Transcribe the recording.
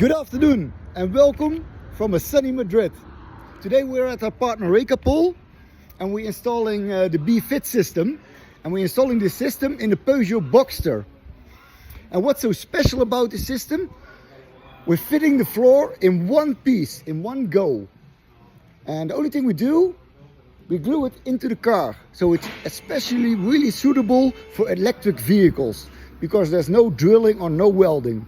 Good afternoon and welcome from a sunny Madrid. Today we're at our partner Recapol and we're installing the B-FiT system, and we're installing this system in the Peugeot Boxer. And what's so special about this system? We're fitting the floor in one piece, in one go. And the only thing we do, we glue it into the car. So it's especially really suitable for electric vehicles because there's no drilling or no welding.